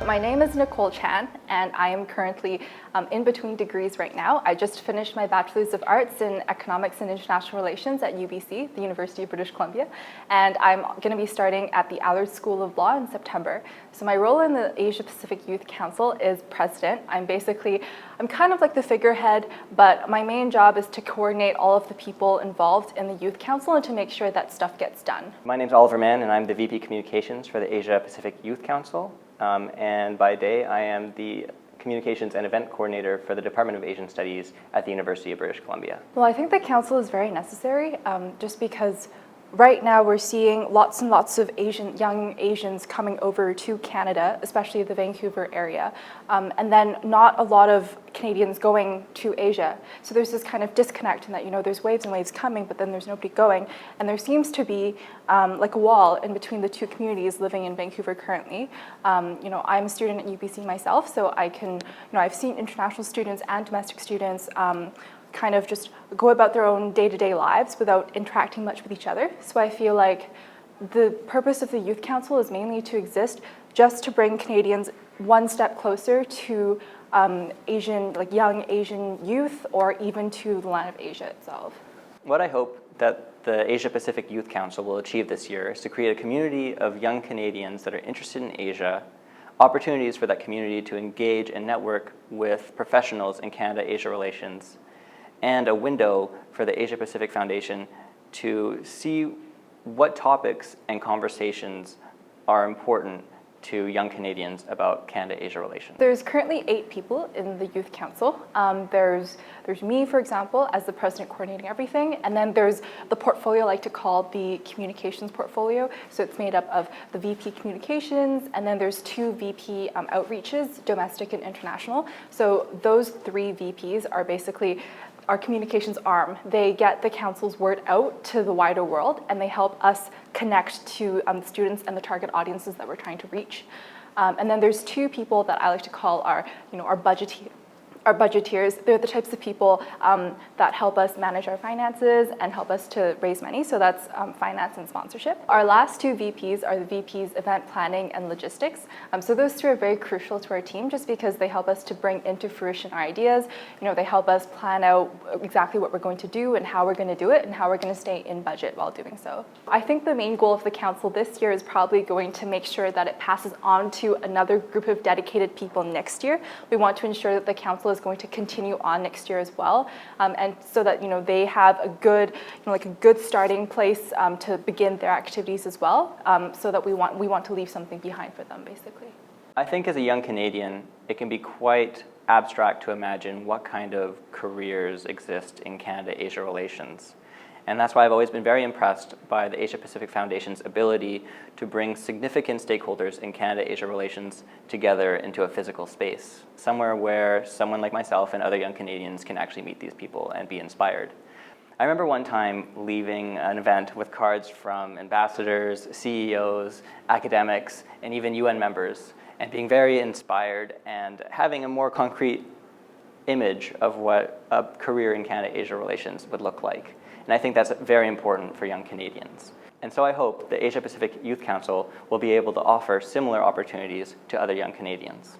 My name is Nicole and I am currently in between degrees right now. I just finished my Bachelor's of Arts in Economics and International Relations at UBC, the University of British Columbia, and I'm going to be starting at the Allard School of Law in September. So my role in the Asia Pacific Youth Council is president. I'm kind of like the figurehead, but my main job is to coordinate all of the people involved in the Youth Council and to make sure that stuff gets done. My name's Oliver Mann, and I'm the VP Communications for the Asia Pacific Youth Council. And by day, I am the Communications and Event Coordinator for the Department of Asian Studies at the University of British Columbia. Well, I think the council is very necessary just because right now we're seeing lots and lots of young Asians coming over to Canada, especially the Vancouver area, and then not a lot of Canadians going to Asia. So there's this kind of disconnect in that, there's waves and waves coming, but then there's nobody going. And there seems to be like a wall in between the two communities living in Vancouver currently. I'm a student at UBC myself, so I can, I've seen international students and domestic students kind of just go about their own day-to-day lives without interacting much with each other. So I feel like the purpose of the Youth Council is mainly to exist just to bring Canadians one step closer to young Asian youth, or even to the land of Asia itself. What I hope that the Asia Pacific Youth Council will achieve this year is to create a community of young Canadians that are interested in Asia, opportunities for that community to engage and network with professionals in Canada-Asia relations, and a window for the Asia Pacific Foundation to see what topics and conversations are important to young Canadians about Canada-Asia relations. There's currently 8 people in the Youth Council. There's me, for example, as the president coordinating everything, and then there's the portfolio I like to call the communications portfolio. So it's made up of the VP Communications, and then there's 2 VP Outreaches, domestic and international. So those 3 VPs are basically our communications arm. They get the council's word out to the wider world, and they help us connect to the students and the target audiences that we're trying to reach. And then there's 2 people that I like to call our budgeteers. They're the types of people that help us manage our finances and help us to raise money. So that's finance and sponsorship. Our last 2 VPs are the VPs event planning and logistics. So those 2 are very crucial to our team just because they help us to bring into fruition our ideas. They help us plan out exactly what we're going to do and how we're going to do it and how we're going to stay in budget while doing so. I think the main goal of the council this year is probably going to make sure that it passes on to another group of dedicated people next year. We want to ensure that the council is going to continue on next year as well, and so that they have a good a good starting place to begin their activities as well, so that we want to leave something behind for them, basically. I think as a young Canadian, it can be quite abstract to imagine what kind of careers exist in Canada-Asia relations. And that's why I've always been very impressed by the Asia Pacific Foundation's ability to bring significant stakeholders in Canada-Asia relations together into a physical space, somewhere where someone like myself and other young Canadians can actually meet these people and be inspired. I remember one time leaving an event with cards from ambassadors, CEOs, academics, and even UN members, and being very inspired and having a more concrete image of what a career in Canada-Asia relations would look like. And I think that's very important for young Canadians. And so I hope the Asia Pacific Youth Council will be able to offer similar opportunities to other young Canadians.